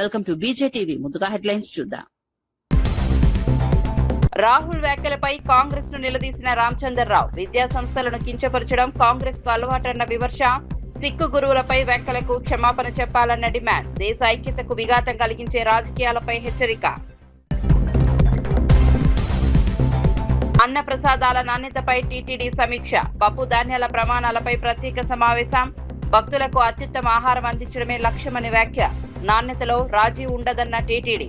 Welcome to బీజేటీవీ. ముందుగా headlines చూద్దాం. రాహుల్ వ్యాఖ్యలపై కాంగ్రెస్ ను నిలదీసిన రామచంద్రరావు. విద్యా సంస్థలను కించపరచడం కాంగ్రెస్ కు అలవాటన్న విమర్శ. సిక్కు గురువులపై వ్యాఖ్యలకు క్షమాపణ చెప్పాలన్న డిమాండ్. దేశ ఐక్యతకు విఘాతం కలిగించే రాజకీయాలపై హెచ్చరిక. అన్న ప్రసాదాల నాణ్యతపై టీటీడీ సమీక్ష. పప్పు ధాన్యాల ప్రమాణాలపై ప్రత్యేక సమావేశం. భక్తులకు అత్యుత్తమ ఆహారం అందించడమే లక్ష్యమని వ్యాఖ్య. నాణ్యతలో రాజీ ఉండదన్న టీటీడీ.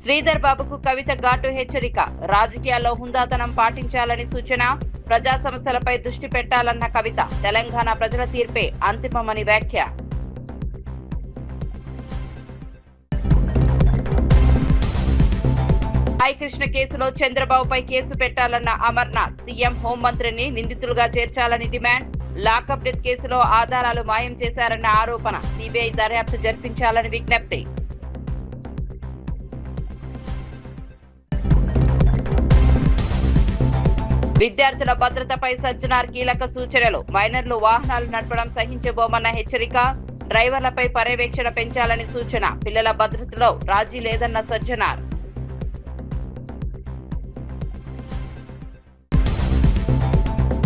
శ్రీధర్ బాబుకు కవిత ఘాటు హెచ్చరిక. రాజకీయాల్లో హుందాతనం పాటించాలని సూచన. ప్రజా సమస్యలపై దృష్టి పెట్టాలన్న కవిత. తెలంగాణ ప్రజల తీర్పే అంతిమమని వ్యాఖ్య. సాయికృష్ణ కేసులో చంద్రబాబుపై కేసు పెట్టాలన్న అమర్నాథ్. సీఎం హోంమంత్రిని నిందితులుగా చేర్చాలని డిమాండ్. లాకప్ డెత్ కేసులో ఆధారాలు మాయం చేశారన్న ఆరోపణ. సిబిఐ దర్యాప్తు జరిపించాలని విజ్ఞప్తి. విద్యార్థుల భద్రతపై సజ్జనార్ కీలక సూచనలు. మైనర్లు వాహనాలు నడపడం సహించబోమన్న హెచ్చరిక. డ్రైవర్లపై పర్యవేక్షణ పెంచాలని సూచన. పిల్లల భద్రతలో రాజీ లేదన్న సజ్జనార్.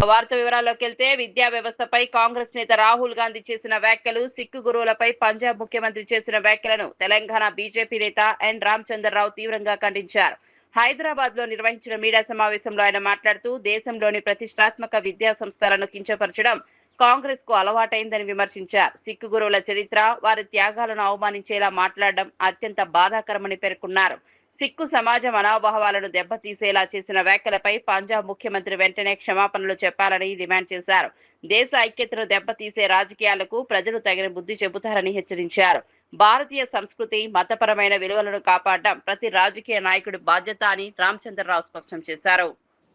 వార్త వివరాల్లోకి వెళ్తే, విద్యా వ్యవస్థపై కాంగ్రెస్ నేత రాహుల్ గాంధీ చేసిన వ్యాఖ్యలు, సిక్కు గురువులపై పంజాబ్ ముఖ్యమంత్రి చేసిన వ్యాఖ్యలను తెలంగాణ బీజేపీ నేత ఎన్ రామచంద్రరావు తీవ్రంగా ఖండించారు. హైదరాబాద్ లో నిర్వహించిన మీడియా సమావేశంలో ఆయన మాట్లాడుతూ, దేశంలోని ప్రతిష్టాత్మక విద్యా సంస్థలను కించపరచడం కాంగ్రెస్ కు అలవాటైందని విమర్శించారు. సిక్కు గురువుల చరిత్ర, వారి త్యాగాలను అవమానించేలా మాట్లాడడం అత్యంత బాధాకరమని పేర్కొన్నారు. సిక్కు సమాజ మనోభావాలను దెబ్బతీసేలా చేసిన వ్యాఖ్యలపై పంజాబ్ ముఖ్యమంత్రి వెంటనే క్షమాపణలు చెప్పాలని డిమాండ్ చేశారు. దేశ ఐక్యతను దెబ్బతీసే రాజకీయాలకు ప్రజలు తగిన బుద్ధి చెబుతారని హెచ్చరించారు. భారతీయ సంస్కృతి, మతపరమైన విలువలను కాపాడడం ప్రతి రాజకీయ నాయకుడి బాధ్యత అని రామచంద్రరావు స్పష్టం చేశారు.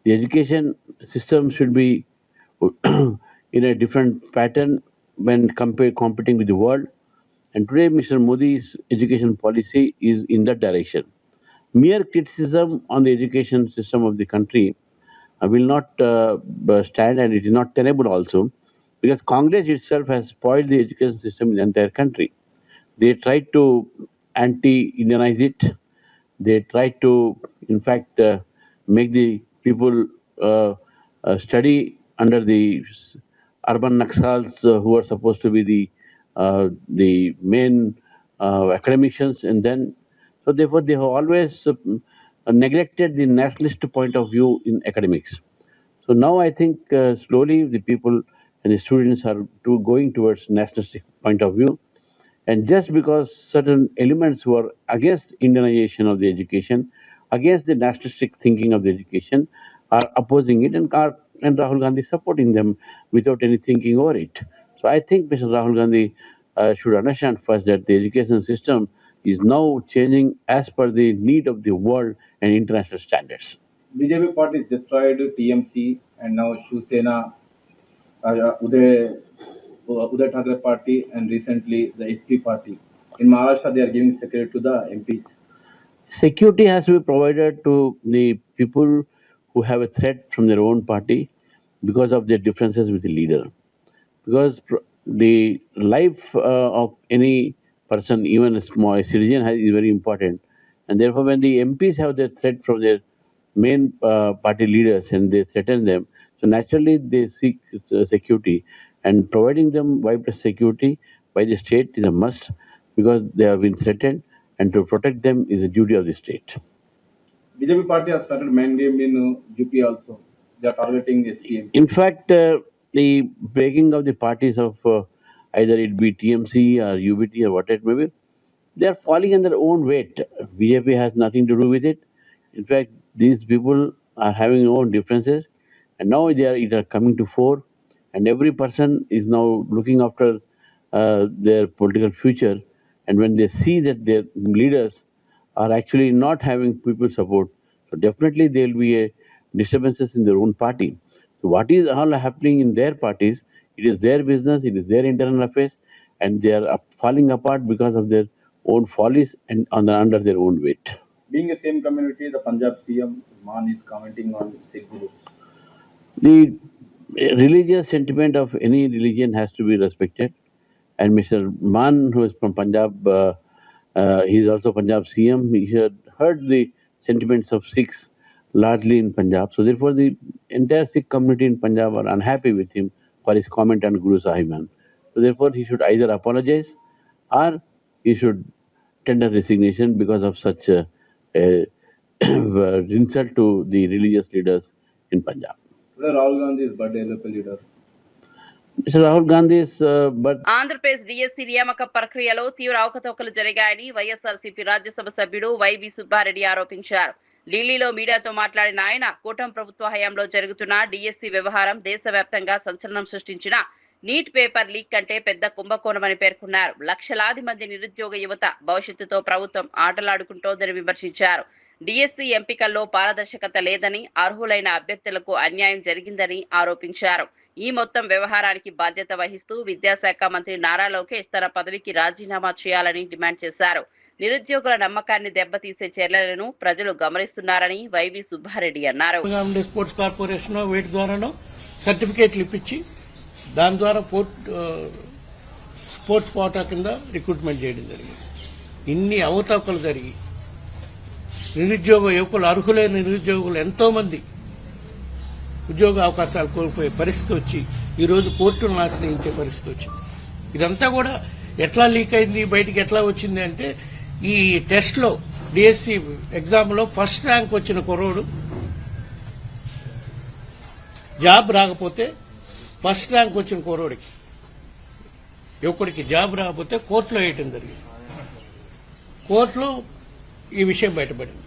The education system should be in a different pattern when competing with the world. And today, Mr. Modi's education policy is in that direction. Mere criticism on the education system of the country will not stand, and it is not tenable also, because Congress itself has spoiled the education system in the entire country. They tried to anti-Indianize it. They tried to, in fact, make the people study under the urban Naxals who are supposed to be the main academicians, and then so therefore they have always neglected the nationalist point of view in academics. So now I think slowly the people and the students are going towards nationalistic point of view, and just because certain elements who are against Indianization of the education, against the nationalistic thinking of the education, are opposing it, and Rahul Gandhi supporting them without any thinking over it. So I think Mr. Rahul Gandhi should understand first that the education system is now changing as per the need of the world and international standards. BJP party has destroyed TMC and now Shiv Sena, Uday Thackeray party, and recently the SP party. In Maharashtra, they are giving security to the MPs. Security has to be provided to the people who have a threat from their own party because of their differences with the leader. Because the life of any person, even a small citizen, is very important, and therefore when the MPs have their threat from their main party leaders and they threaten them, so naturally they seek security, and providing them widespread security by the state is a must, because they have been threatened, and to protect them is a duty of the state. BJP party has started main game in UP also. They are targeting SPM. In fact, the breaking of the parties of either it be TMC or UBT or whatever it may be, they are falling on their own weight. BJP has nothing to do with it. In fact, these people are having their own differences, and now it are coming to fore, and every person is now looking after their political future. And when they see that their leaders are actually not having people support, so definitely there will be disturbances in their own party. So what is all happening in their parties, it is their business, it is their internal affairs, and they are falling apart because of their own follies and under their own weight. Being the same community, the Punjab CM Man is commenting on Sikh gurus. The religious sentiment of any religion has to be respected. And Mr. Man, who is from Punjab, he is also Punjab CM. He had heard the sentiments of Sikhs largely in Punjab. So therefore, the entire Sikh community in Punjab are unhappy with him for his comment on Guru Sahiban. So therefore, he should either apologize or he should tender resignation because of such a insult to the religious leaders in Punjab. Today, Rahul Gandhi is birthday local leader. Mr. Rahul Gandhi's birth. Andhra Pradesh DSC నియామక ప్రక్రియలో తీవ్ర అవకతవకలు జరిగాయని వైఎస్ఆర్సీపీ రాజ్యసభ సభ్యుడు YV Subbareddy ఆరోపించారు. ఢిల్లీలో మీడియాతో మాట్లాడిన ఆయన కూటమి ప్రభుత్వ హయాంలో జరుగుతున్న డిఎస్సీ వ్యవహారం దేశవ్యాప్తంగా సంచలనం సృష్టించిన నీట్ పేపర్ లీక్ కంటే పెద్ద కుంభకోణమని పేర్కొన్నారు. లక్షలాది మంది నిరుద్యోగ యువత భవిష్యత్తుతో ప్రభుత్వం ఆటలాడుకుంటోందని విమర్శించారు. డిఎస్సీ ఎంపికల్లో పారదర్శకత లేదని, అర్హులైన అభ్యర్థులకు అన్యాయం జరిగిందని ఆరోపించారు. ఈ మొత్తం వ్యవహారానికి బాధ్యత వహిస్తూ విద్యాశాఖ మంత్రి నారా లోకేష్ తన పదవికి రాజీనామా చేయాలని డిమాండ్ చేశారు. నిరుద్యోగుల నమ్మకాన్ని దెబ్బతీసే చర్యలను ప్రజలు గమనిస్తున్నారని వైవి సుబ్బారెడ్డి అన్నారు. స్పోర్ట్స్ కార్పొరేషన్ వీటి ద్వారానో సర్టిఫికేట్లు ఇప్పించి దాని ద్వారా స్పోర్ట్స్ కోటా కింద రిక్రూట్మెంట్ చేయడం జరిగింది. ఇన్ని అవకతవకలు జరిగి నిరుద్యోగ యువకులు, అర్హులైన నిరుద్యోగులు ఎంతో మంది ఉద్యోగ అవకాశాలు కోల్పోయే పరిస్థితి వచ్చి ఈరోజు కోర్టును ఆశ్రయించే పరిస్థితి వచ్చింది. ఇదంతా కూడా ఎట్లా లీక్ అయింది, బయటికి ఎట్లా వచ్చింది అంటే ఈ టెస్ట్ లో డిఎస్సి ఎగ్జామ్ లో ఫస్ట్ ర్యాంక్ వచ్చిన కుర్రోడు జాబ్ రాకపోతే, ఫస్ట్ ర్యాంక్ వచ్చిన కుర్రోడికి యువకుడికి జాబ్ రాకపోతే కోర్టులో వేయటం జరిగింది. కోర్టులో ఈ విషయం బయటపడింది.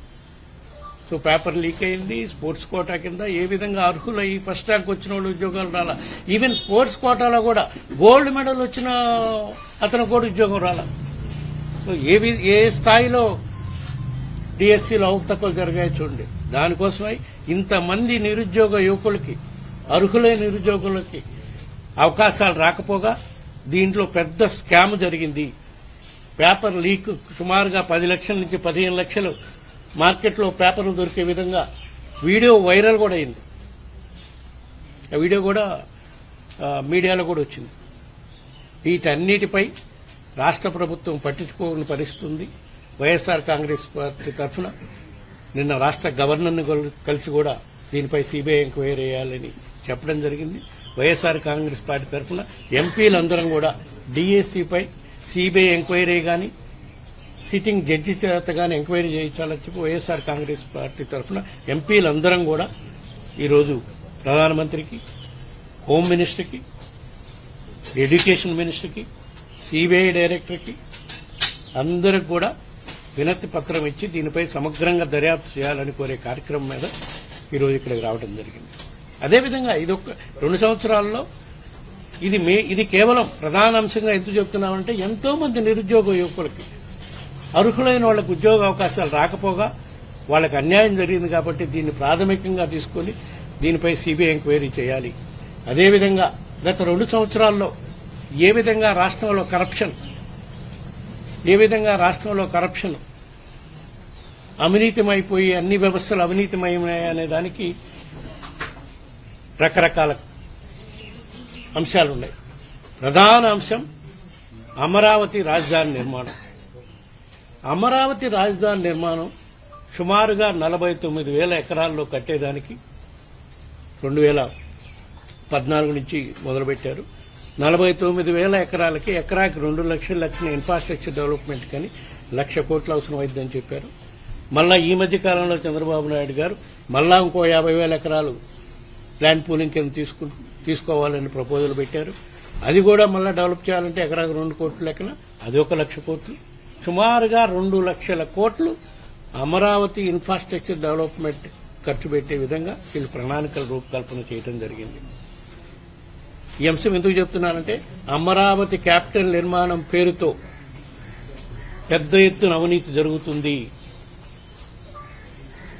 సో పేపర్ లీక్ అయింది. స్పోర్ట్స్ కోటా కింద ఏ విధంగా అర్హులై ఫస్ట్ ర్యాంక్ వచ్చిన వాళ్ళు ఉద్యోగాలు రాలా. ఈవెన్ స్పోర్ట్స్ కోటాలో కూడా గోల్డ్ మెడల్ వచ్చిన అతను కూడా ఉద్యోగం రాలా. సో ఏ స్థాయిలో డిఎస్సీలో అవకతవకలు జరిగాయో చూడండి. దానికోసమై ఇంతమంది నిరుద్యోగ యువకులకి, అర్హులైన నిరుద్యోగులకి అవకాశాలు రాకపోగా దీంట్లో పెద్ద స్కామ్ జరిగింది. పేపర్ లీక్ సుమారుగా 10 లక్షల నుంచి 15 లక్షలు మార్కెట్లో పేపర్లు దొరికే విధంగా వీడియో వైరల్ కూడా అయింది. ఆ వీడియో కూడా మీడియాలో కూడా వచ్చింది. వీటన్నిటిపై రాష్ట్ర ప్రభుత్వం పట్టించుకోని పరిస్థితుంది. వైఎస్ఆర్ కాంగ్రెస్ పార్టీ తరఫున నిన్న రాష్ట్ర గవర్నర్ని కలిసి కూడా దీనిపై సిబిఐ ఎంక్వైరీ చేయాలని చెప్పడం జరిగింది. వైఎస్ఆర్ కాంగ్రెస్ పార్టీ తరఫున ఎంపీలందరం కూడా డిఎస్సీపై సిబిఐ ఎంక్వైరీ గాని, సిట్టింగ్ జడ్జి చేత గాని ఎంక్వైరీ చేయించాలని చెప్పి వైఎస్ఆర్ కాంగ్రెస్ పార్టీ తరఫున ఎంపీలందరం కూడా ఈరోజు ప్రధానమంత్రికి, హోమ్ మినిస్టర్కి, ఎడ్యుకేషన్ మినిస్టర్కి, సిబిఐ డైరెక్టర్కి అందరికి కూడా వినతి పత్రం ఇచ్చి దీనిపై సమగ్రంగా దర్యాప్తు చేయాలని కోరే కార్యక్రమం మీద ఈరోజు ఇక్కడికి రావడం జరిగింది. అదేవిధంగా ఇదొక 2 సంవత్సరాల్లో ఇది కేవలం ప్రధాన అంశంగా ఎందుకు చెప్తున్నామంటే ఎంతో మంది నిరుద్యోగ యువకులకి, అర్హులైన వాళ్లకు ఉద్యోగ అవకాశాలు రాకపోగా వాళ్ళకి అన్యాయం జరిగింది కాబట్టి దీన్ని ప్రాథమికంగా తీసుకుని దీనిపై సిబిఐ ఎంక్వైరీ చేయాలి. అదేవిధంగా గత 2 సంవత్సరాల్లో ఏ విధంగా రాష్ట్రంలో కరప్షన్ అవినీతిమైపోయి అన్ని వ్యవస్థలు అవినీతిమయమనే దానికి రకరకాల అంశాలున్నాయి. ప్రధాన అంశం అమరావతి రాజధాని నిర్మాణం. అమరావతి రాజధాని నిర్మాణం సుమారుగా 49,000 ఎకరాల్లో కట్టేదానికి 2014 నుంచి మొదలుపెట్టారు. 49,000 ఎకరాలకి ఎకరాకి 2 లక్షల ఇన్ఫ్రాస్ట్రక్చర్ డెవలప్మెంట్ కానీ 1,00,000 కోట్లు అవసరం అవుతుందని చెప్పారు. మళ్ళా ఈ మధ్య కాలంలో చంద్రబాబు నాయుడు గారు మళ్ళా ఇంకో 50,000 ఎకరాలు ల్యాండ్ పూలింగ్ కింద తీసుకోవాలని ప్రపోజల్ పెట్టారు. అది కూడా మళ్ళా డెవలప్ చేయాలంటే ఎకరాకు 2 కోట్ల లెక్కన అది 1,00,000 కోట్లు. సుమారుగా 2 లక్షల కోట్లు అమరావతి ఇన్ఫ్రాస్ట్రక్చర్ డెవలప్మెంట్ ఖర్చు పెట్టే విధంగా వీళ్ళు ప్రణాళికల రూపకల్పన చేయడం జరిగింది. ఈ అంశం ఎందుకు చెప్తున్నానంటే అమరావతి క్యాపిటల్ నిర్మాణం పేరుతో పెద్ద ఎత్తున అవినీతి జరుగుతుంది.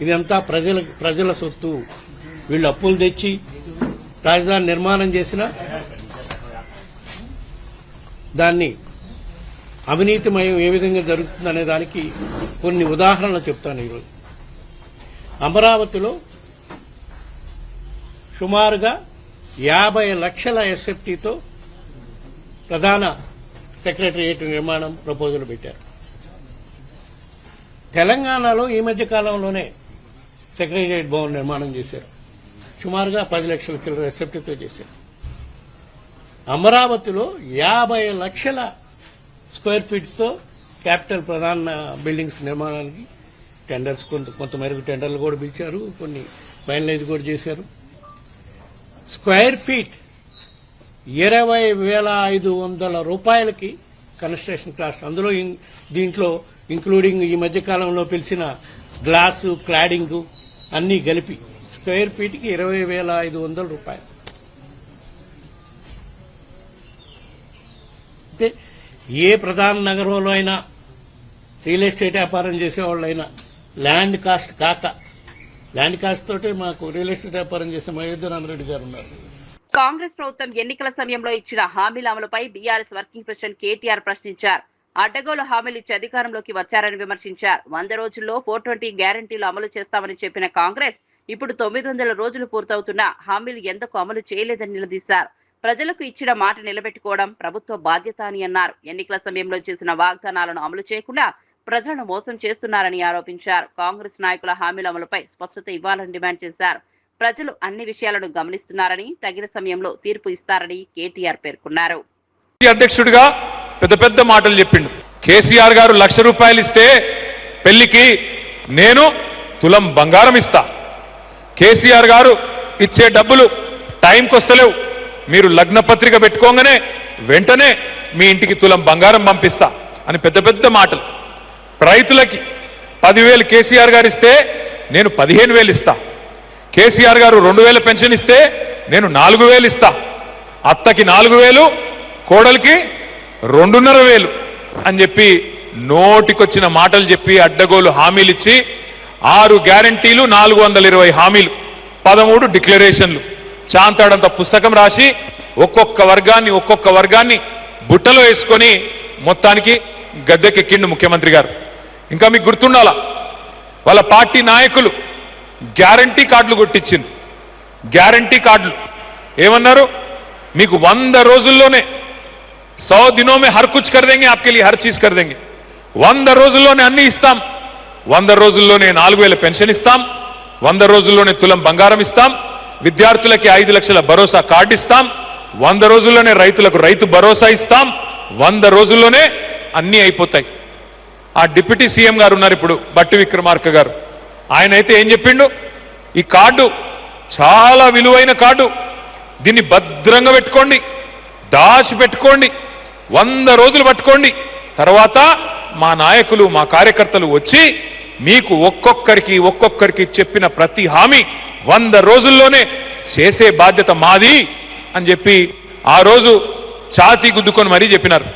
ఇదంతా ప్రజల సొత్తు. వీళ్ళు అప్పులు తెచ్చి రాజధాని నిర్మాణం చేసినా దాన్ని అవినీతిమయం ఏ విధంగా జరుగుతుందనే దానికి కొన్ని ఉదాహరణలు చెప్తాను. ఈరోజు అమరావతిలో సుమారుగా 50 లక్షల ఎస్ఎఫ్టీతో ప్రధాన సెక్రటరియట్ నిర్మాణం ప్రపోజల్ పెట్టారు. తెలంగాణలో ఈ మధ్య కాలంలోనే సెక్రటరియట్ భవన్ నిర్మాణం చేశారు. సుమారుగా 10 లక్షల చిల్లర ఎస్ఎఫ్టీతో చేశారు. అమరావతిలో 50 లక్షల స్క్వేర్ ఫీట్స్ తో క్యాపిటల్ ప్రధాన బిల్డింగ్స్ నిర్మాణానికి టెండర్స్ కొంతమేరకు టెండర్లు కూడా పిలిచారు, కొన్ని ఫైనలైజ్ కూడా చేశారు. స్క్వేర్ ఫీట్ 20,500 రూపాయలకి కన్స్ట్రక్షన్ కాస్ట్. అందులో దీంట్లో ఇంక్లూడింగ్ ఈ మధ్య కాలంలో పిలిచిన గ్లాసు, క్లాడింగ్ అన్ని కలిపి స్క్వేర్ ఫీట్కి 20,500 రూపాయలు. అంటే ఏ ప్రధాన నగరంలో అయినా రియల్ ఎస్టేట్ వ్యాపారం చేసేవాళ్ళైనా ల్యాండ్ కాస్ట్ తోటే మాకు రియల్ ఎస్టేట్ వ్యాపారం చేసే మహేంద్ర రామరెడ్డి గారు ఉన్నారు. కాంగ్రెస్ ప్రభుత్వం ఎన్నికల సమయంలో ఇచ్చిన హామీల అమలుపై బీఆర్ఎస్ వర్కింగ్ ప్రెసిడెంట్ కేటీఆర్ ప్రశ్నించారు. అడ్డగోలు హామీలు ఇచ్చి అధికారంలోకి వచ్చారని విమర్శించారు. 100 రోజుల్లో 420 గ్యారంటీలు అమలు చేస్తామని చెప్పిన కాంగ్రెస్ ఇప్పుడు 900 రోజులు పూర్తవుతున్నా హామీలు ఎందుకు అమలు చేయలేదని నిలదీశారు. ప్రజలకు ఇచ్చిన మాట నిలబెట్టుకోవడం ప్రభుత్వ బాధ్యత అని అన్నారు. ఎన్నికల సమయంలో చేసిన వాగ్దానాలను అమలు చేయకుండా ప్రజలను మోసం చేస్తున్నారని ఆరోపించారు. కాంగ్రెస్ నాయకుల హామీల అమలుపై స్పష్టత ఇవ్వాలని డిమాండ్ చేశారు. ప్రజలు అన్ని విషయాలను గమనిస్తున్నారని, తగిన సమయంలో తీర్పు ఇస్తారని కేటీఆర్ పేర్కొన్నారు. అధ్యక్షుడిగా పెద్ద పెద్ద మాటలు చెప్పిండు. కేసీఆర్ గారు ₹1,00,000 ఇస్తే పెళ్లికి నేను తులం బంగారం ఇస్తా. కేసీఆర్ గారు ఇచ్చే డబ్బులు టైంకి వస్తలేవు, మీరు లగ్న పత్రిక పెట్టుకోగానే వెంటనే మీ ఇంటికి తులం బంగారం పంపిస్తా అని పెద్ద పెద్ద మాటలు. రైతులకి 10,000 కేసీఆర్ గారు ఇస్తే నేను 15,000 ఇస్తా. కేసీఆర్ గారు 2,000 పెన్షన్ ఇస్తే నేను 4,000 ఇస్తా. అత్తకి 4,000, కోడలికి 2,500 అని చెప్పి నోటికొచ్చిన మాటలు చెప్పి అడ్డగోలు హామీలు ఇచ్చి 6 గ్యారంటీలు, 420 హామీలు, 13 డిక్లరేషన్లు, చాంతాడంత పుస్తకం రాసి ఒక్కొక్క వర్గాన్ని బుట్టలో వేసుకొని మొత్తానికి గద్దెకెక్కిండు ముఖ్యమంత్రి గారు. ఇంకా మీకు గుర్తుండాలా, వాళ్ళ పార్టీ నాయకులు గ్యారంటీ కార్డులు కొట్టించింది. గ్యారంటీ కార్డులు ఏమన్నారు? మీకు 100 రోజుల్లోనే 100 दिनों में हर कुछ कर देंगे, आपके लिए हर चीज कर देंगे. 100 రోజుల్లోనే అన్ని ఇస్తాం. 100 రోజుల్లోనే 4,000 పెన్షన్ ఇస్తాం. 100 రోజుల్లోనే తులం బంగారం ఇస్తాం. విద్యార్థులకి 5 లక్షల భరోసా కార్డు ఇస్తాం. 100 రోజుల్లోనే రైతులకు రైతు భరోసా ఇస్తాం. 100 రోజుల్లోనే అన్ని అయిపోతాయి. ఆ డిప్యూటీ సీఎం గారు ఉన్నారు ఇప్పుడు, బట్టి విక్రమార్క గారు. ఆయన అయితే ఏం చెప్పిండు? ఈ కార్డు చాలా విలువైన కార్డు, దీన్ని భద్రంగా పెట్టుకోండి, దాచిపెట్టుకోండి, 100 రోజులు పట్టుకోండి. తర్వాత మా నాయకులు, మా కార్యకర్తలు వచ్చి మీకు ఒక్కొక్కరికి చెప్పిన ప్రతి హామీ 100 రోజుల్లోనే చేసే బాధ్యత మాది అని చెప్పి ఆ రోజు ఛాతీ గుద్దుకొని మరీ చెప్పినారు.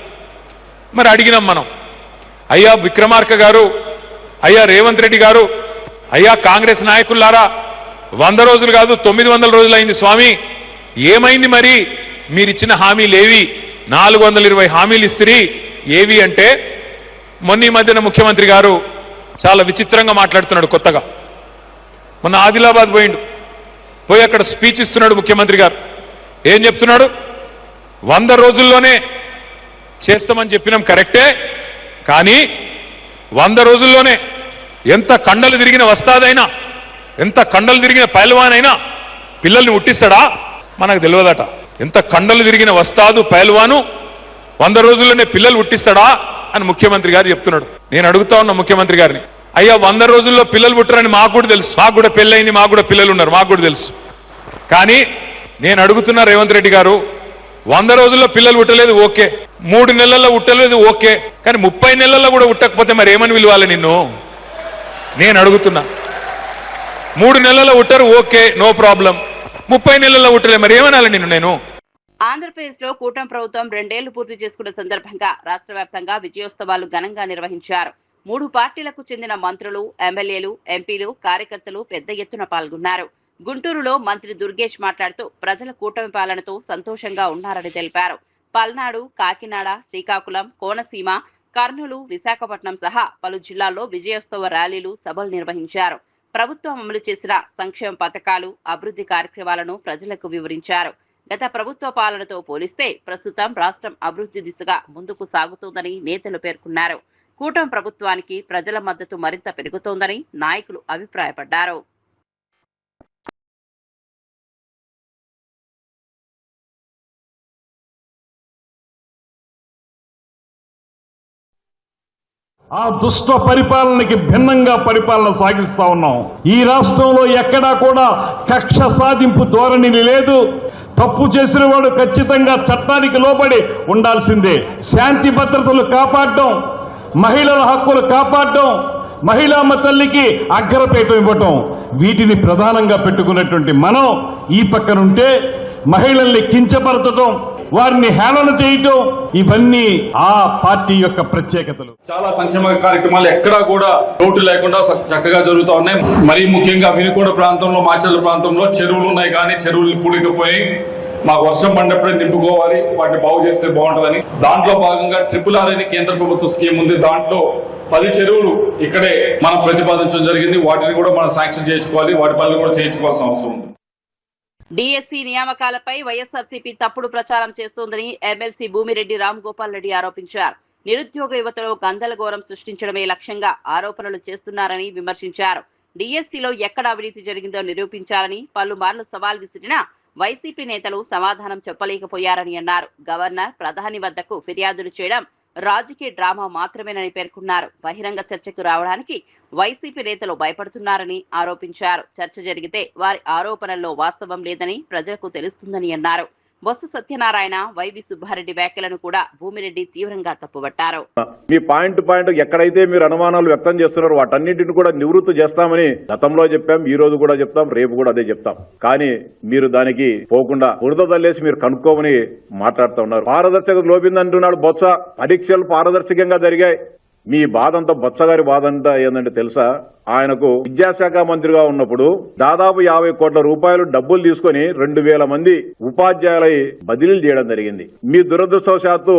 మరి అడిగినాం మనం, అయ్యా విక్రమార్క గారు, అయ్యా రేవంత్ రెడ్డి గారు, అయ్యా కాంగ్రెస్ నాయకులారా, 100 రోజులు కాదు 900 రోజులు అయింది స్వామి, ఏమైంది మరి? మీరిచ్చిన హామీలు ఏవి? 420 హామీలు ఇస్తిరి ఏవి అంటే, మొన్న ఈ మధ్యన ముఖ్యమంత్రి గారు చాలా విచిత్రంగా మాట్లాడుతున్నాడు. కొత్తగా మొన్న ఆదిలాబాద్ పోయి అక్కడ స్పీచ్ ఇస్తున్నాడు ముఖ్యమంత్రి గారు. ఏం చెప్తున్నాడు? 100 రోజుల్లోనే చేస్తామని చెప్పినాం కరెక్టే, కానీ 100 రోజుల్లోనే ఎంత కండలు తిరిగిన వస్తాదైనా, ఎంత కండలు తిరిగిన పైల్వానైనా పిల్లల్ని ఉట్టిస్తాడా? మనకు తెలియదట. ఎంత కండలు తిరిగిన వస్తాదు పైల్వాను 100 రోజుల్లోనే పిల్లలు ఉట్టిస్తాడా అని ముఖ్యమంత్రి గారు చెప్తున్నాడు. నేను అడుగుతా ఉన్న ముఖ్యమంత్రి గారిని, అయ్యా 100 రోజుల్లో పిల్లలు పుట్టరని మాకు కూడా తెలుసు, మాకు కూడా పెళ్ళయింది, మాకు కూడా పిల్లలు ఉన్నారు, మాకు కూడా తెలుసు. కానీ నేను అడుగుతున్నా రేవంత్ రెడ్డి గారు, 100 రోజుల్లో పిల్లలు పుట్టలేదు ఓకే, 3 నెలల్లో పుట్టలేదు ఓకే, కానీ 30 నెలల్లో కూడా పుట్టకపోతే మరి ఏమని పిలవాలి నిన్ను? నేను అడుగుతున్నా. 3 నెలల్లో పుట్టరు ఓకే, నో ప్రాబ్లం, 30 నెలల్లో పుట్టలే, మరి ఏమనాలి నిన్ను నేను? ఆంధ్రప్రదేశ్ లో కూటమి ప్రభుత్వం 2 ఏళ్లు పూర్తి చేసుకున్న సందర్భంగా రాష్ట్ర వ్యాప్తంగా విజయోత్సవాలు ఘనంగా నిర్వహించారు. 3 పార్టీలకు చెందిన మంత్రులు, ఎమ్మెల్యేలు, ఎంపీలు, కార్యకర్తలు పెద్ద ఎత్తున పాల్గొన్నారు. గుంటూరులో మంత్రి దుర్గేష్ మాట్లాడుతూ ప్రజల కూటమి పాలనతో సంతోషంగా ఉన్నారని తెలిపారు. పల్నాడు, కాకినాడ, శ్రీకాకుళం, కోనసీమ, కర్నూలు, విశాఖపట్నం సహా పలు జిల్లాల్లో విజయోత్సవ ర్యాలీలు, సభలు నిర్వహించారు. ప్రభుత్వం అమలు చేసిన సంక్షేమ పథకాలు, అభివృద్ధి కార్యక్రమాలను ప్రజలకు వివరించారు. గత ప్రభుత్వ పాలనతో పోలిస్తే ప్రస్తుతం రాష్ట్రం అభివృద్ధి దిశగా ముందుకు సాగుతోందని నేతలు పేర్కొన్నారు. కూటమి ప్రభుత్వానికి ప్రజల మద్దతు మరింత పెరుగుతోందని నాయకులు అభిప్రాయపడ్డారు. ఆ దుష్ట పరిపాలనకి భిన్నంగా పరిపాలన సాగిస్తా ఉన్నాం. ఈ రాష్ట్రంలో ఎక్కడా కూడా కక్ష సాధింపు ధోరణి లేదు. తప్పు చేసిన వాడు ఖచ్చితంగా చట్టానికి లోబడి ఉండాల్సిందే. శాంతి భద్రతలు కాపాడడం, మహిళల హక్కులు కాపాడడం, మహిళామ్మ తల్లికి అగ్రపీఠం ఇవ్వటం, వీటిని ప్రధానంగా పెట్టుకున్నటువంటి మనం ఈ పక్కనుంటే మహిళల్ని కించపరచడం, వారిని హేళన చేయటం, ఇవన్నీ ఆ పార్టీ యొక్క ప్రత్యేకతలు. చాలా సంక్షేమ కార్యక్రమాలు ఎక్కడా కూడా లోటు లేకుండా చక్కగా జరుగుతూ ఉన్నాయి. మరీ ముఖ్యంగా వినుకొండ ప్రాంతంలో, మాచర్ల ప్రాంతంలో చెరువులు ఉన్నాయి, కానీ చెరువులు పూడికపోయి మాకు వర్షం పడినప్పుడే నింపుకోవాలి, వాటిని బాగు చేస్తే బాగుంటుందని దాంట్లో భాగంగా RRR అని కేంద్ర ప్రభుత్వ స్కీమ్ ఉంది. దాంట్లో 10 చెరువులు ఇక్కడే మనం ప్రతిపాదించడం జరిగింది. వాటిని కూడా మనం శాంక్షన్ చేయించుకోవాలి, వాటి పనులు కూడా చేయించుకోవాల్సిన అవసరం ఉంది. డిఎస్సి నియామకాలపై వైఎస్ఆర్సీపీ తప్పుడు ప్రచారం చేస్తోందని ఎమ్మెల్సీ భూమిరెడ్డి రామ్గోపాల్ రెడ్డి ఆరోపించారు. నిరుద్యోగ యువతలో గందరగోళం సృష్టించడమే లక్ష్యంగా ఆరోపణలు చేస్తున్నారని విమర్శించారు. డిఎస్సిలో ఎక్కడ అవినీతి జరిగిందో నిరూపించాలని పలుమార్లు సవాల్ విసిరినా వైసీపీ నేతలు సమాధానం చెప్పలేకపోయారని అన్నారు. గవర్నర్, ప్రధాని వద్దకు ఫిర్యాదులు చేయడం రాజకీయ డ్రామా మాత్రమేనని పేర్కొన్నారు. బహిరంగ చర్చకు రావడానికి వైసీపీ నేతలు భయపడుతున్నారని ఆరోపించారు. చర్చ జరిగితే వారి ఆరోపణల్లో వాస్తవం లేదని ప్రజలకు తెలుస్తుందని అన్నారు. బొత్స సత్యనారాయణ, వైవి సుబ్బారెడ్డి వ్యాఖ్యలను కూడా భూమిరెడ్డి తీవ్రంగా తప్పుపట్టారు. మీ పాయింట్ ఎక్కడైతే మీరు అనుమానాలు వ్యక్తం చేస్తున్నారో వాటన్నింటిని కూడా నివృత్తి చేస్తామని గతంలో చెప్పాం, ఈ రోజు కూడా చెప్తాం, రేపు కూడా అదే చెప్తాం. కానీ మీరు దానికి పోకుండా బురద తల్లేసి మీరు కనుక్కోమని మాట్లాడుతూ ఉన్నారు. పారదర్శకత లోపిందంటున్నాడు బొత్స. పరీక్షలు పారదర్శకంగా జరిగాయి. మీ బాధ అంతా, బొత్స గారి బాధ అంతా ఏంటంటే తెలుసా? ఆయనకు విద్యాశాఖ మంత్రిగా ఉన్నప్పుడు దాదాపు 50 కోట్ల రూపాయలు డబ్బులు తీసుకుని 2000 మంది ఉపాధ్యాయులై బదిలీలు చేయడం జరిగింది. మీ దురదృష్టవశాత్తు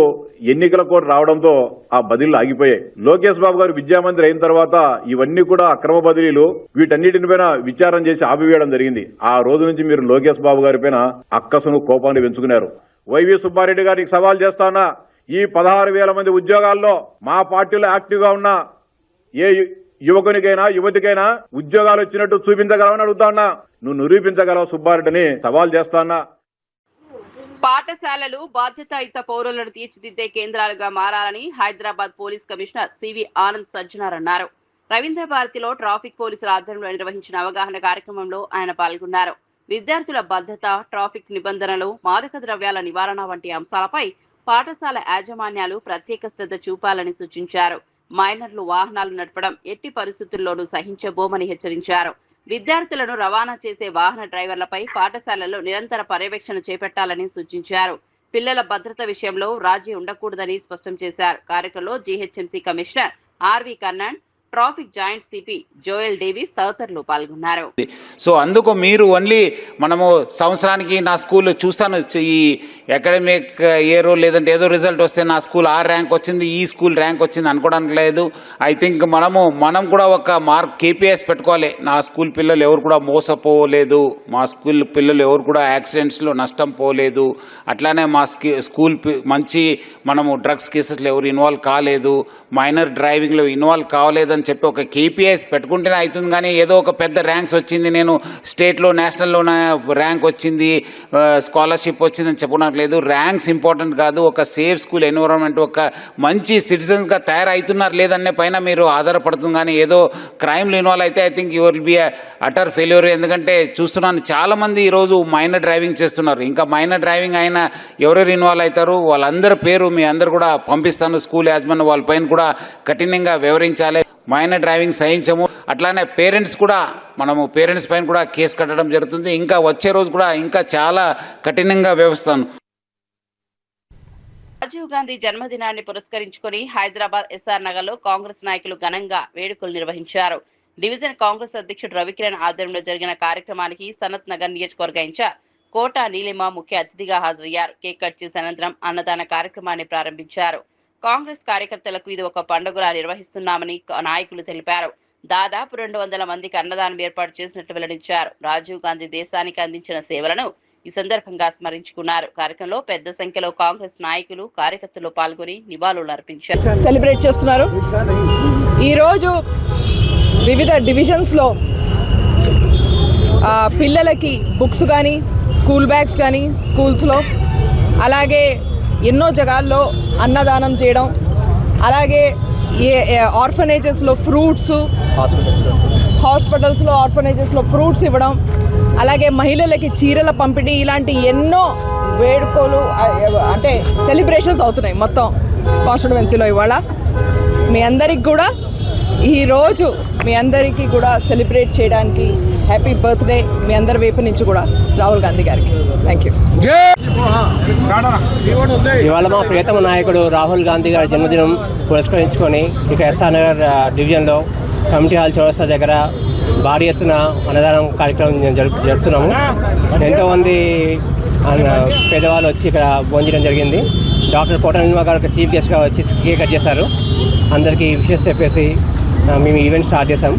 ఎన్నికల కోడ్ రావడంతో ఆ బదిలీలు ఆగిపోయాయి. లోకేష్ బాబు గారు విద్యామంత్రి అయిన తర్వాత ఇవన్నీ కూడా అక్రమ బదిలీలు, వీటన్నిటిపైన విచారం చేసి ఆపివేయడం జరిగింది. ఆ రోజు నుంచి మీరు లోకేష్ బాబు గారి పైన అక్కసును, కోపాన్ని పెంచుకున్నారు. వైవి సుబ్బారెడ్డి గారికి సవాల్ చేస్తానా, ఈ 16,000 మంది ఉద్యోగాల్లో మా పార్టీలో యాక్టివ్ గా ఉన్న ఏ యువకునికైనా యువతికైనా ఉద్యోగాలు వచ్చినట్టు చూపించగలవని అడుగుతా ఉన్నా. నువ్వు నిరూపించగలవు సుబ్బారెడ్డిని సవాల్ చేస్తానా? పాఠశాలలు బాధ్యతాయుత పౌరులను తీర్చిదిద్దే కేంద్రాలుగా మారాలని Hyderabad police commissioner CV Anand Sajjanar అన్నారు. రవీంద్ర భారతిలో ట్రాఫిక్ పోలీసుల ఆధ్వర్యంలో నిర్వహించిన అవగాహన కార్యక్రమంలో ఆయన పాల్గొన్నారు. విద్యార్థుల భద్రత, ట్రాఫిక్ నిబంధనలు, మాదక ద్రవ్యాల నివారణ వంటి అంశాలపై పాఠశాల యాజమాన్యాలు ప్రత్యేక శ్రద్ధ చూపాలని సూచించారు. మైనర్లు వాహనాలు నడపడం ఎట్టి పరిస్థితుల్లోనూ సహించబోమని హెచ్చరించారు. విద్యార్థులను రవాణా చేసే వాహన డ్రైవర్లపై పాఠశాలల్లో నిరంతర పర్యవేక్షణ చేపట్టాలని సూచించారు. పిల్లల భద్రత విషయంలో రాజీ ఉండకూడదని స్పష్టం చేశారు. కార్యక్రమంలో GHMC commissioner RV Karnan, traffic joint CP Joel Davis తదితరులు పాల్గొన్నారు. సో అందుకు మీరు ఓన్లీ మనము సంవత్సరానికి నా స్కూల్ చూస్తాను, ఈ అకాడమిక్ ఇయర్ లేదంటే ఏదో రిజల్ట్ వస్తే నా స్కూల్ ఆ ర్యాంక్ వచ్చింది, ఈ స్కూల్ ర్యాంక్ వచ్చింది అనుకోవడానికి లేదు. ఐ థింక్ మనం కూడా ఒక మార్క్ KPIs పెట్టుకోవాలి. నా స్కూల్ పిల్లలు ఎవరు కూడా మోసపోలేదు, మా స్కూల్ పిల్లలు ఎవరు కూడా యాక్సిడెంట్స్లో నష్టం పోలేదు, అట్లానే మా స్కూల్ మంచి మనము డ్రగ్స్ కేసెస్లో ఎవరు ఇన్వాల్వ్ కాలేదు, మైనర్ డ్రైవింగ్లో ఇన్వాల్వ్ కావలేదని చెప్పి ఒక KPIs పెట్టుకుంటేనే అవుతుంది. కానీ ఏదో ఒక పెద్ద ర్యాంక్స్ వచ్చింది, నేను స్టేట్లో నేషనల్లో ర్యాంక్ వచ్చింది, స్కాలర్షిప్ వచ్చిందని చెప్పుకోవడానికి లేదు. ర్యాంక్స్ ఇంపార్టెంట్ కాదు. ఒక సేఫ్ స్కూల్ ఎన్విరాన్మెంట్, ఒక మంచి సిటిజన్స్గా తయారవుతున్నారు లేదనే పైన మీరు ఆధారపడుతుంది. కానీ ఏదో క్రైమ్లో ఇన్వాల్వ్ అయితే I think you will be utter failure. ఎందుకంటే చూస్తున్నాను చాలామంది ఈరోజు మైనర్ డ్రైవింగ్ చేస్తున్నారు. ఇంకా మైనర్ డ్రైవింగ్ అయినా ఎవరెవరు ఇన్వాల్వ్ అవుతారు వాళ్ళందరి పేరు మీ అందరు కూడా పంపిస్తాను. స్కూల్ యాజమాన్యం వాళ్ళ పైన కూడా కఠినంగా వివరించాలి. మైనర్ డ్రైవింగ్ సహించము. అట్లానే పేరెంట్స్ కూడా మనము పేరెంట్స్ పైన కూడా కేసు కట్టడం జరుగుతుంది. ఇంకా వచ్చే రోజు కూడా ఇంకా చాలా కఠినంగా వ్యవస్థను. రాజీవ్ గాంధీ జన్మదినాన్ని పురస్కరించుకుని హైదరాబాద్ SR నగర్ లో కాంగ్రెస్ నాయకులు ఘనంగా వేడుకలు నిర్వహించారు. డివిజన్ కాంగ్రెస్ అధ్యక్షుడు రవికిరణ్ ఆధ్వర్యంలో జరిగిన కార్యక్రమానికి సనత్ నగర్ నియోజకవర్గ ఇన్ఛార్జ్ కోట నీలిమ ముఖ్య అతిథిగా హాజరయ్యారు. కేక్ కట్ చేసిన అనంతరం అన్నదాన కార్యక్రమాన్ని ప్రారంభించారు. కాంగ్రెస్ కార్యకర్తలకు ఇది ఒక పండుగలా నిర్వహిస్తున్నామని నాయకులు తెలిపారు. దాదాపు 200 మందికి అన్నదానం ఏర్పాటు చేసినట్టు వెల్లడించారు. రాజీవ్ గాంధీ దేశానికి అందించిన సేవలను ఈ సందర్భంగా స్మరించుకున్నారు. కార్యక్రమంలో పెద్ద సంఖ్యలో కాంగ్రెస్ నాయకులు, కార్యకర్తలు పాల్గొని నివాళులు అర్పించారు. సెలబ్రేట్ చేస్తున్నారు. ఈరోజు వివిధ డివిజన్స్లో పిల్లలకి బుక్స్ కానీ, స్కూల్ బ్యాగ్స్ కానీ స్కూల్స్లో, అలాగే ఎన్నో జగాల్లో అన్నదానం చేయడం, అలాగే ఆర్ఫనేజెస్లో ఫ్రూట్స్, హాస్పిటల్స్లో ఆర్ఫనేజెస్లో ఫ్రూట్స్ ఇవ్వడం, అలాగే మహిళలకి చీరల పంపిణీ, ఇలాంటి ఎన్నో వేడుకలు అంటే సెలబ్రేషన్స్ అవుతున్నాయి మొత్తం కాన్స్టిట్యుయెన్సీలో. ఇవాళ మీ అందరికి కూడా ఈరోజు మీ అందరికీ కూడా సెలబ్రేట్ చేయడానికి హ్యాపీ బర్త్డే మీ అందరి వైపు నుంచి కూడా రాహుల్ గాంధీ గారికి. Thank you. ఇవాళ మా ప్రియతమ నాయకుడు రాహుల్ గాంధీ గారి జన్మదినం పురస్కరించుకొని ఇక్కడ ఎస్ఆర్ నగర్ డివిజన్లో కమిటీ హాల్ చౌరస్తా దగ్గర భారీ ఎత్తున అన్నదానం కార్యక్రమం జరుపుతున్నాము. ఎంతోమంది పేదవాళ్ళు వచ్చి ఇక్కడ భోంచడం జరిగింది. డాక్టర్ కోట నిల్వ గారు చీఫ్ గెస్ట్గా వచ్చి కేక్ కట్ చేశారు. అందరికీ విషెస్ చెప్పేసి మేము ఈవెంట్ స్టార్ట్ చేసాం.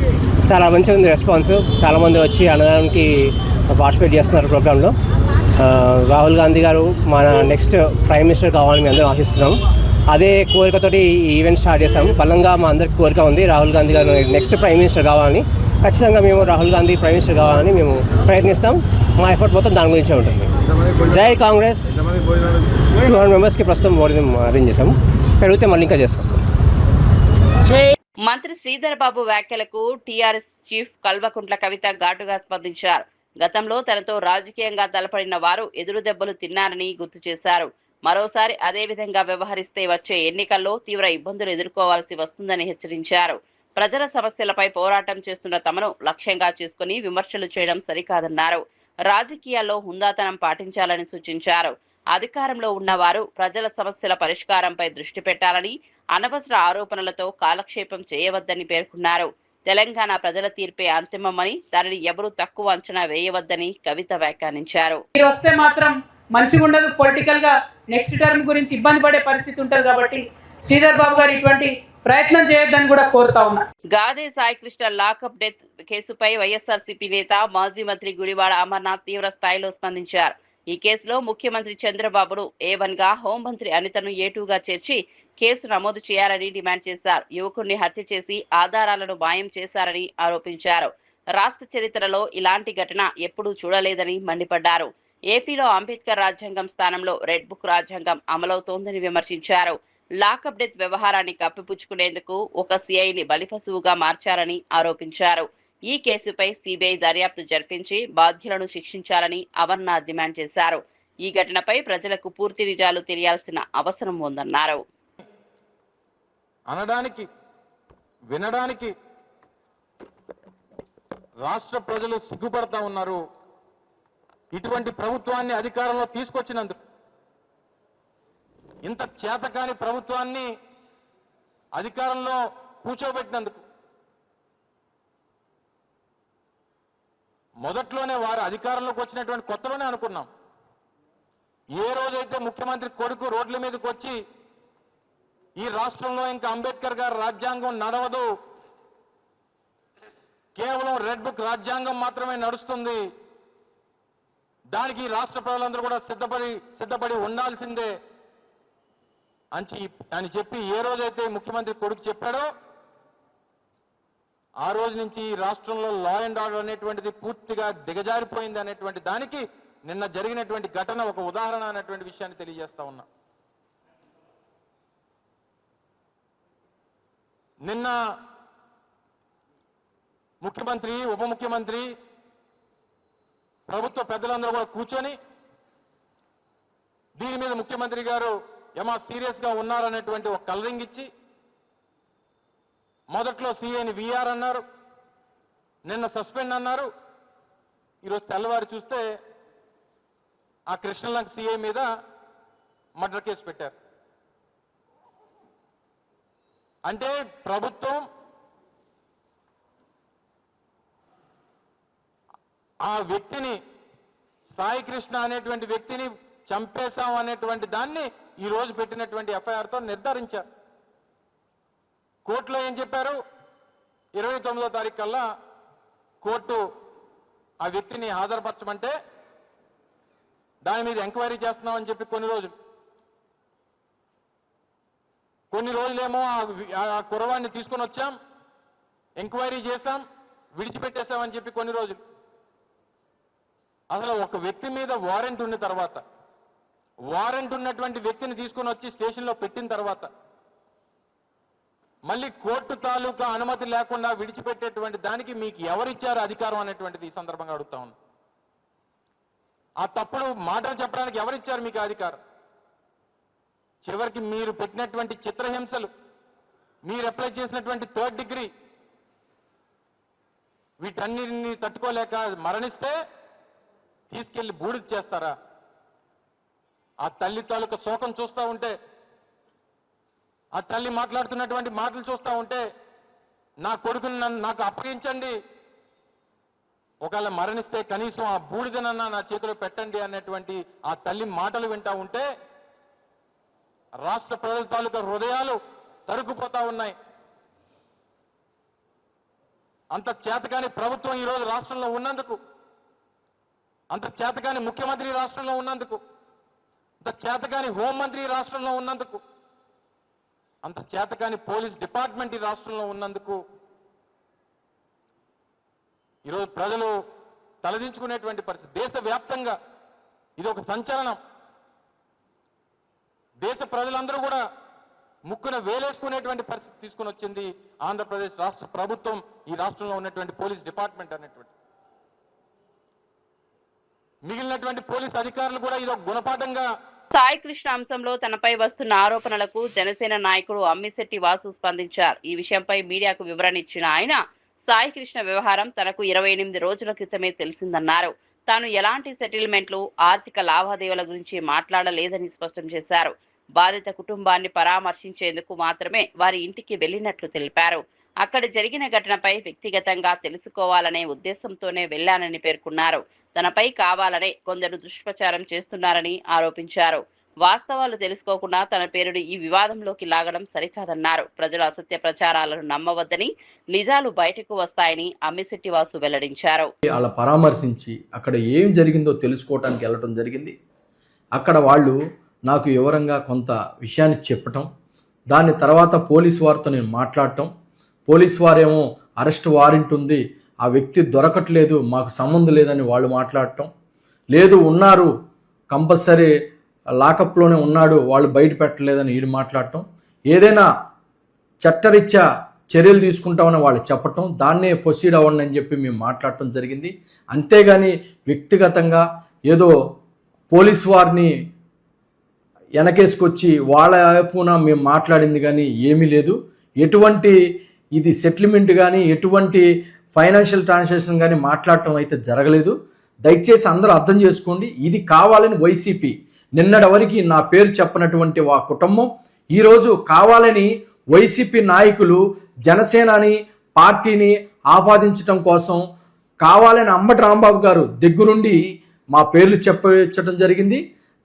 చాలా మంచిగా ఉంది రెస్పాన్స్. చాలామంది వచ్చి అన్నదానానికి పార్టిసిపేట్ చేస్తున్నారు ప్రోగ్రాంలో. రాహుల్ గాంధీ గారు మన నెక్స్ట్ ప్రైమ్ మినిస్టర్ కావాలని మేము అందరం ఆశిస్తున్నాం. అదే కోరికతోటి ఈ ఈవెంట్ స్టార్ట్ చేసాం. బలంగా మా అందరికి కోరిక ఉంది రాహుల్ గాంధీ గారు నెక్స్ట్ ప్రైమ్ మినిస్టర్ కావాలని. ఖచ్చితంగా మేము రాహుల్ గాంధీ ప్రైమ్ మినిస్టర్ కావాలని మేము ప్రయత్నిస్తాం. మా ఎఫర్ట్ మొత్తం దాని గురించే ఉంటుంది. జై కాంగ్రెస్. 200 మెంబర్స్కి ప్రస్తుతం భోజనం అరేంజ్ చేసాం. పెరిగితే మళ్ళీ ఇంకా చేసుకొస్తాం. మంత్రి శ్రీధర్ బాబు వ్యాఖ్యలకు టీఆర్ఎస్ చీఫ్ కల్వకుంట్ల కవిత ఘాటుగా స్పందించారు. గతంలో తనతో రాజకీయంగా తలపడిన వారు ఎదురు దెబ్బలు తిన్నారని గుర్తు చేశారు. మరోసారి అదే విధంగా వ్యవహరిస్తే వచ్చే ఎన్నికల్లో తీవ్ర ఇబ్బందులు ఎదుర్కోవాల్సి వస్తుందని హెచ్చరించారు. ప్రజల సమస్యలపై పోరాటం చేస్తున్న తమను లక్ష్యంగా చేసుకుని విమర్శలు చేయడం సరికాదన్నారు. రాజకీయాల్లో హుందాతనం పాటించాలని సూచించారు. అధికారంలో ఉన్నవారు ప్రజల సమస్యల పరిష్కారంపై దృష్టి పెట్టాలని, అనవసర ఆరోపణలతో కాలక్షేపం చేయవద్దని పేర్కొన్నారు. తెలంగాణ ప్రజల తీర్పే అంతిమమని, దానిని ఎవరూ తక్కువ అంచనా వేయవద్దని కవిత వ్యాఖ్యానించారు. వస్తే మాత్రం మంచిగా ఉండదు, పొలిటికల్ గా నెక్స్ట్ టర్మ్ గురించి ఇబ్బంది పడే పరిస్థితి ఉంటుంది. కాబట్టి శ్రీధర్ బాబు గారు ఇటువంటి ప్రయత్నం చేయొద్దని కూడా కోరుతా ఉన్నా. గాదే సాయికృష్ణ లాకప్ డెత్ కేసుపై వైఎస్ఆర్సీపీ నేత, మాజీ మంత్రి గుడివాడ అమర్నాథ్ తీవ్ర స్థాయిలో స్పందించారు. ఈ కేసులో ముఖ్యమంత్రి చంద్రబాబును A1 గా, హోంమంత్రి అనితను A2 గా చేర్చి కేసు నమోదు చేయాలని డిమాండ్ చేశారు. యువకుడిని హత్య చేసి ఆధారాలను మాయం చేశారని ఆరోపించారు. రాష్ట్ర చరిత్రలో ఇలాంటి ఘటన ఎప్పుడూ చూడలేదని మండిపడ్డారు. ఏపీలో అంబేద్కర్ రాజ్యాంగం స్థానంలో రెడ్ బుక్ రాజ్యాంగం అమలవుతోందని విమర్శించారు. లాకప్ డెత్ వ్యవహారాన్ని కప్పిపుచ్చుకునేందుకు ఒక సిఐని బలిపశువుగా మార్చారని ఆరోపించారు. ఈ కేసుపై సిబిఐ దర్యాప్తు జరిపించి బాధ్యులను శిక్షించాలని అమర్నాథ్ డిమాండ్ చేశారు. ఈ ఘటనపై ప్రజలకు పూర్తి నిజాలు తెలియాల్సిన అవసరం ఉందన్నారు. అనడానికి, వినడానికి రాష్ట్ర ప్రజలు సిగ్గుపడతా ఉన్నారు. ఇటువంటి ప్రభుత్వాన్ని అధికారంలో తీసుకొచ్చినందుకు, ఇంత చేతకాని ప్రభుత్వాన్ని అధికారంలో కూర్చోబెట్టినందుకు, మొదట్లోనే వారు అధికారంలోకి వచ్చినటువంటి కొత్తలోనే అనుకున్నాం. ఏ రోజైతే ముఖ్యమంత్రి కొడుకు రోడ్ల మీదకి వచ్చి ఈ రాష్ట్రంలో ఇంకా అంబేద్కర్ గారి రాజ్యాంగం నడవదు, కేవలం రెడ్ బుక్ రాజ్యాంగం మాత్రమే నడుస్తుంది, దానికి రాష్ట్ర ప్రజలందరూ కూడా సిద్ధపడి ఉండాల్సిందే అని చెప్పి ఏ రోజైతే ముఖ్యమంత్రి కొడుకు చెప్పాడో ఆ రోజు నుంచి రాష్ట్రంలో లా అండ్ ఆర్డర్ అనేటువంటిది పూర్తిగా దిగజారిపోయింది అనేటువంటి దానికి నిన్న జరిగినటువంటి ఘటన ఒక ఉదాహరణ అనేటువంటి విషయాన్ని తెలియజేస్తా ఉన్నా. నిన్న ముఖ్యమంత్రి, ఉప ముఖ్యమంత్రి, ప్రభుత్వ పెద్దలందరూ కూడా కూర్చొని దీని మీద ముఖ్యమంత్రి గారు ఏమా సీరియస్గా ఉన్నారనేటువంటి ఒక కలరింగ్ ఇచ్చి, మొదట్లో సీఏని విఆర్ అన్నారు, నిన్న సస్పెండ్ అన్నారు, ఈరోజు తెల్లవారు చూస్తే ఆ కృష్ణలంక సీఏ మీద మర్డర్ కేసు పెట్టారు. అంటే ప్రభుత్వం ఆ వ్యక్తిని, సాయి కృష్ణ అనేటువంటి వ్యక్తిని చంపేశాం అనేటువంటి దాన్ని ఈ రోజు పెట్టినటువంటి ఎఫ్ఐఆర్తో నిర్ధారించారు. కోర్టులో ఏం చెప్పారు? 29వ తారీఖు కల్లా కోర్టు ఆ వ్యక్తిని హాజరుపరచమంటే దాని మీద ఎంక్వైరీ చేస్తున్నామని చెప్పి కొన్ని రోజులేమో ఆ కుర్రవాడిని తీసుకొని వచ్చాం, ఎంక్వైరీ చేశాం, విడిచిపెట్టేశామని చెప్పి కొన్ని రోజులు. అసలు ఒక వ్యక్తి మీద వారెంట్ ఉన్న తర్వాత, వారెంట్ ఉన్నటువంటి వ్యక్తిని తీసుకొని వచ్చి స్టేషన్లో పెట్టిన తర్వాత మళ్ళీ కోర్టు తాలూకా అనుమతి లేకుండా విడిచిపెట్టేటువంటి దానికి మీకు ఎవరిచ్చారు అధికారం అనేటువంటిది ఈ సందర్భంగా అడుగుతా ఉన్నాను. ఆ తప్పుడు మాటలు చెప్పడానికి ఎవరిచ్చారు మీకు అధికారం? చివరికి మీరు పెట్టినటువంటి చిత్రహింసలు, మీరు అప్లై చేసినటువంటి 3rd డిగ్రీ, వీటన్నిటిని తట్టుకోలేక మరణిస్తే తీసుకెళ్లి బూడిద చేస్తారా? ఆ తల్లి తాలూకా శోకం చూస్తూ ఉంటే, ఆ తల్లి మాట్లాడుతున్నటువంటి మాటలు చూస్తూ ఉంటే, నా కొడుకుని నాకు అప్పగించండి, ఒకవేళ మరణిస్తే కనీసం ఆ బూడిదనన్నా నా చేతిలో పెట్టండి అనేటువంటి ఆ తల్లి మాటలు వింటా ఉంటే రాష్ట్ర ప్రజల తాలూకా హృదయాలు తరుక్కుపోతా ఉన్నాయి. అంత చేతకాని ప్రభుత్వం ఈరోజు రాష్ట్రంలో ఉన్నందుకు, అంత చేతకాని ముఖ్యమంత్రి రాష్ట్రంలో ఉన్నందుకు, అంత చేతకాని హోంమంత్రి రాష్ట్రంలో ఉన్నందుకు, అంత చేతకాని పోలీస్ డిపార్ట్మెంట్ ఈ రాష్ట్రంలో ఉన్నందుకు ఈరోజు ప్రజలు తలదించుకునేటువంటి పరిస్థితి. దేశవ్యాప్తంగా ఇది ఒక సంచలనం. దేశ ప్రజలందరూ కూడా ముక్కున వేలేసుకునేటువంటి పరిస్థితి తీసుకుని వచ్చింది ఆంధ్రప్రదేశ్ రాష్ట్ర ప్రభుత్వం, ఈ రాష్ట్రంలో ఉన్నటువంటి పోలీస్ డిపార్ట్మెంట్ అనేటువంటి. మిగిలినటువంటి పోలీస్ అధికారులు కూడా ఇది ఒక గుణపాఠంగా. సాయి కృష్ణ అంశంలో తనపై వస్తున్న ఆరోపణలకు జనసేన నాయకుడు అమ్మిశెట్టి వాసు స్పందించారు. ఈ విషయంపై మీడియాకు వివరణ ఇచ్చిన ఆయన, సాయి కృష్ణ వ్యవహారం తనకు 28 రోజుల క్రితమే తెలిసిందన్నారు. తాను ఎలాంటి సెటిల్మెంట్లు, ఆర్థిక లావాదేవీల గురించి మాట్లాడలేదని స్పష్టం చేశారు. బాధిత కుటుంబాన్ని పరామర్శించేందుకు మాత్రమే వారి ఇంటికి వెళ్లినట్లు తెలిపారు. అక్కడ జరిగిన ఘటనపై వ్యక్తిగతంగా తెలుసుకోవాలనే ఉద్దేశంతోనే వెళ్లానని పేర్కొన్నారు. తనపై కావాలనే కొందరు దుష్ప్రచారం చేస్తున్నారని ఆరోపించారు. వాస్తవాలు తెలుసుకోకుండా తన పేరును ఈ వివాదంలోకి లాగడం సరికాదన్నారు. ప్రజలు అసత్య ప్రచారాలను నమ్మవద్దని, నిజాలు బయటకు వస్తాయని అమ్మిశెట్టి వాసు వెల్లడించారు. అలా పరామర్శించి అక్కడ ఏం జరిగిందో తెలుసుకోవడానికి వెళ్ళటం జరిగింది. అక్కడ వాళ్ళు నాకు వివరంగా కొంత విషయాన్ని చెప్పటం, దాని తర్వాత పోలీసు వారితో నేను మాట్లాడటం, పోలీసు వారేమో అరెస్ట్ వారెంట్ ఉంది, ఆ వ్యక్తి దొరకట్లేదు, మాకు సంబంధం లేదని వాళ్ళు మాట్లాడటం, లేదు ఉన్నారు కంపల్సరీ లాకప్లోనే ఉన్నాడు, వాళ్ళు బయట పెట్టలేదని వీళ్ళు మాట్లాడటం, ఏదైనా చట్టరీత్యా చర్యలు తీసుకుంటామని వాళ్ళు చెప్పటం, దాన్నే ప్రొసీడ్ అవ్వండి అని చెప్పి మేము మాట్లాడటం జరిగింది. అంతేగాని వ్యక్తిగతంగా ఏదో పోలీసు వారిని వెనకేసుకొచ్చి వాళ్ళ వైపున మేము మాట్లాడింది కానీ ఏమీ లేదు. ఎటువంటి ఇది సెటిల్మెంట్ కానీ ఎటువంటి ఫైనాన్షియల్ ట్రాన్సాక్షన్ కానీ మాట్లాడటం అయితే జరగలేదు. దయచేసి అందరూ అర్థం చేసుకోండి. ఇది కావాలని వైసీపీ నిన్నటి వరకు నా పేరు చెప్పనటువంటి ఆ కుటుంబం ఈరోజు కావాలని వైసీపీ నాయకులు జనసేనని పార్టీని ఆపాదించడం కోసం కావాలని అంబటి రాంబాబు గారు దగ్గరుండి మా పేర్లు చెప్పడం జరిగింది.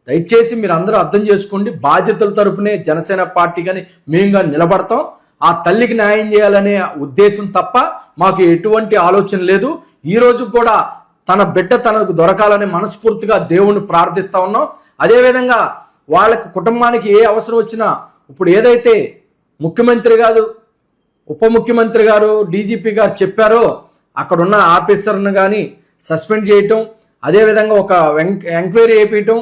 దయచేసి మీరు అందరూ అర్థం చేసుకోండి. బాధ్యతల తరపునే జనసేన పార్టీ కానీ మేము కానీ నిలబడతాం. ఆ తల్లికి న్యాయం చేయాలనే ఉద్దేశం తప్ప మాకు ఎటువంటి ఆలోచన లేదు. ఈరోజు కూడా తన బిడ్డ తనకు దొరకాలని మనస్ఫూర్తిగా దేవుణ్ణి ప్రార్థిస్తా ఉన్నాం. అదేవిధంగా వాళ్ళకి కుటుంబానికి ఏ అవసరం వచ్చినా ఇప్పుడు ఏదైతే ముఖ్యమంత్రి గారు, ఉప ముఖ్యమంత్రి గారు, డీజీపీ గారు చెప్పారో అక్కడున్న ఆఫీసర్ను కానీ సస్పెండ్ చేయటం, అదేవిధంగా ఒక ఎంక్వైరీ చేయించటం,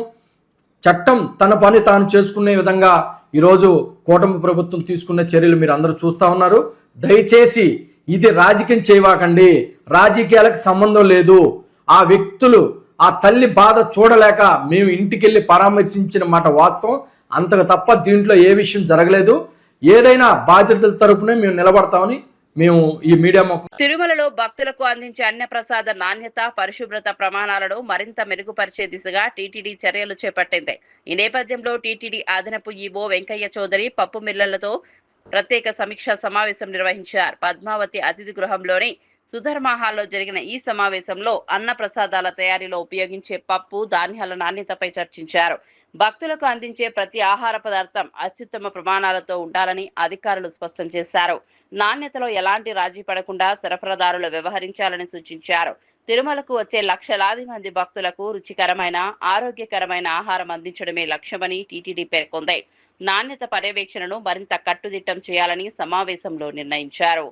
చట్టం తన పని తాను చేసుకునే విధంగా ఈరోజు కూటమి ప్రభుత్వం తీసుకున్న చర్యలు మీరు అందరూ చూస్తూ ఉన్నారు. దయచేసి ఇది రాజకీయం చేయవాకండి. రాజకీయాలకు సంబంధం లేదు. ఆ వ్యక్తులు ఆ తల్లి బాధ చూడలేక మేము ఇంటికెళ్ళి పరామర్శించిన మాట వాస్తవం. అంతకు తప్ప దీంట్లో ఏ విషయం జరగలేదు. ఏదైనా బాధ్యతల తరపునే మేము నిలబడతామని మేము ఈ మీడియా తిరుమలలో భక్తులకు అందించే అన్నప్రసాద నాణ్యత, పరిశుభ్రత ప్రమాణాలను మరింత మెరుగుపరిచే దిశగా టీటీడీ చర్యలు చేపట్టింది. ఈ నేపథ్యంలో టీటీడీ అదనపు ఈవో వెంకయ్య చౌదరి పప్పు మిల్లర్లతో ప్రత్యేక సమీక్షా సమావేశం నిర్వహించారు. పద్మావతి అతిథి గృహంలోని సుధర్మ హాల్లో జరిగిన ఈ సమావేశంలో అన్న ప్రసాదాల తయారీలో ఉపయోగించే పప్పు, ధాన్యాల నాణ్యతపై చర్చించారు. భక్తులకు అందించే ప్రతి ఆహార పదార్థం అత్యుత్తమ ప్రమాణాలతో ఉండాలని అధికారులు స్పష్టం చేశారు. నాణ్యతలో ఎలాంటి రాజీ పడకుండా సరఫరాదారులు వ్యవహరించాలని సూచించారు. తిరుమలకు వచ్చే లక్షలాది మంది భక్తులకు రుచికరమైన ఆరోగ్యకరమైన ఆహారం అందించడమే లక్ష్యమని టీటీడీ పేర్కొంది. నాణ్యత పర్యవేక్షణను మరింత కట్టుదిట్టం చేయాలని సమావేశంలో నిర్ణయించారు.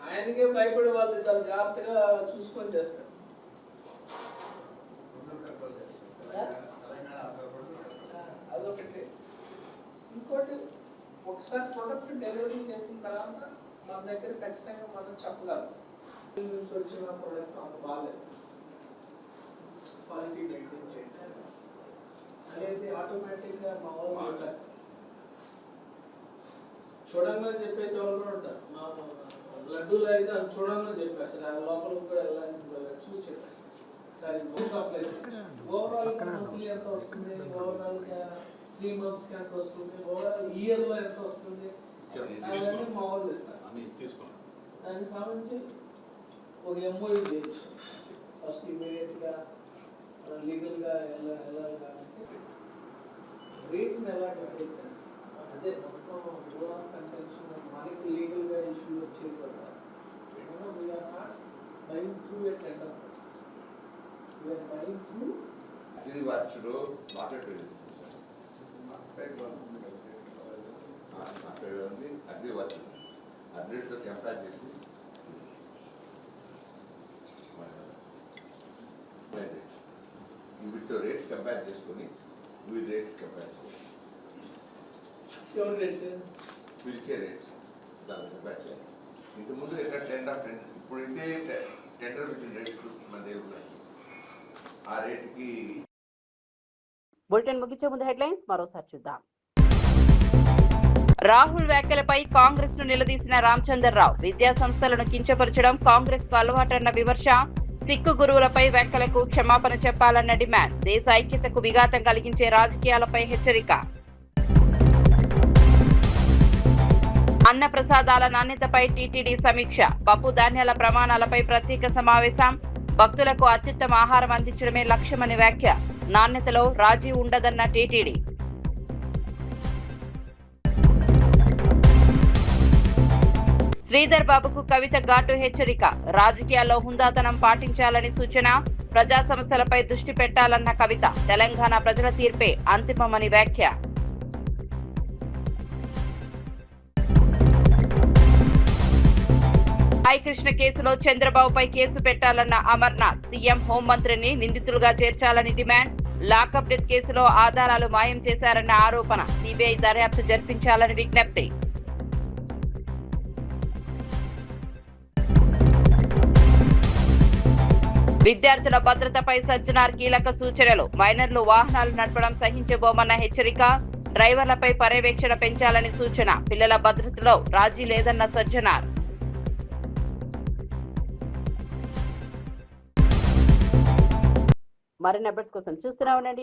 ఆయనకే భయపడే వాళ్ళు చాలా జాగ్రత్తగా చూసుకొని చేస్తారు. అదొకటి. ఇంకోటి, ఒకసారి ప్రొడక్ట్ డెలివరీ చేసిన తర్వాత మన దగ్గర ఖచ్చితంగా మనం చెప్పగలం నుంచి వచ్చిన ప్రొడక్ట్ అంత బాగాలేదు, క్వాలిటీ మెయింటైన్ చేయాలి అనేది ఆటోమేటిక్గా మా వాళ్ళు ఉంటారు. చూడంగా చెప్పేసి వాళ్ళు కూడా ఉంటారు. మా లడ్డూలు అయితే అది చూడంగా చెప్పారు, లోపలికి కూడా వెళ్ళాలని చూసి చెప్పారు. సప్లై ఓవరాల్ మంత్లీ ఎంత వస్తుంది, ఓవరాల్ 3 months ఎంత వస్తుంది, ఓవరాల్ ఇయర్ లో ఎంత వస్తుంది అవన్నీ మా వాళ్ళు ఇస్తారు. దానికి సంబంధించి ఒక ఎంఓయూ చేయొచ్చు. ఫస్ట్ ఇమీడియట్ గా లీగల్ గా వెళ్ళాలి కాబట్టి రేట్ని ఎలా డిసైడ్ చేస్తాం, అదే మొత్తం రూల్ ఆఫ్ కంటెన్షన్ మనకి లీగల్ గా ఇష్యూ వచ్చేది కదా. We are not buying through a tender process, we are buying through rates compare చేసుకుని వీళ్ళ రేట్స్ కంపేర్ చేసుకుని ఎవరి రేట్స్ పిలిచే రేట్స్ దాన్ని కంపేర్ చేయాలి. ఇంతకుముందు ఎట్లా టెండర్ ఇప్పుడు ఇదే టెండర్ వచ్చిన రేట్స్ మన దగ్గర ఆ రేట్కి. బులెటిన్ ముగించే ముందు హెడ్లైన్స్ మరోసారి చూద్దాం. రాహుల్ వ్యాఖ్యలపై కాంగ్రెస్ ను నిలదీసిన రామచంద్రరావు. విద్యా సంస్థలను కించపరచడం కాంగ్రెస్ కు అలవాటన్న విమర్శ. సిక్కు గురువులపై వ్యాఖ్యలకు క్షమాపణ చెప్పాలన్న డిమాండ్. దేశ ఐక్యతకు విఘాతం కలిగించే రాజకీయాలపై హెచ్చరిక. అన్న ప్రసాదాల నాణ్యతపై టీటీడీ సమీక్ష. పప్పు ధాన్యాల ప్రమాణాలపై ప్రత్యేక సమావేశం. భక్తులకు అత్యుత్తమ ఆహారం అందించడమే లక్ష్యమని వ్యాఖ్య. నాణ్యతలో రాజీ ఉండదన్న టీటీడీ. శ్రీధర్ బాబుకు కవిత ఘాటు హెచ్చరిక. రాజకీయాల్లో హుందాతనం పాటించాలని సూచన. ప్రజా సమస్యలపై దృష్టి పెట్టాలన్న కవిత. తెలంగాణ ప్రజల తీర్పే అంతిమమని వ్యాఖ్య. కృష్ణ కేసులో చంద్రబాబుపై కేసు పెట్టాలన్న అమర్నాథ్. సీఎం హోంమంత్రిని నిందితులుగా చేర్చాలని డిమాండ్. లాకప్ డెత్ కేసులో ఆధారాలు మాయం చేశారన్న ఆరోపణ. సిబిఐ దర్యాప్తు జరిపించాలని విజ్ఞప్తి. విద్యార్థుల భద్రతపై సజ్జనార్ కీలక సూచనలు. మైనర్లు వాహనాలు నడపడం సహించబోమన్న హెచ్చరిక. డ్రైవర్లపై పర్యవేక్షణ పెంచాలని సూచన. పిల్లల భద్రతలో రాజీ లేదన్న సజ్జనార్. మరిన్ని అప్డేట్స్ కోసం చూస్తూనే ఉండండి.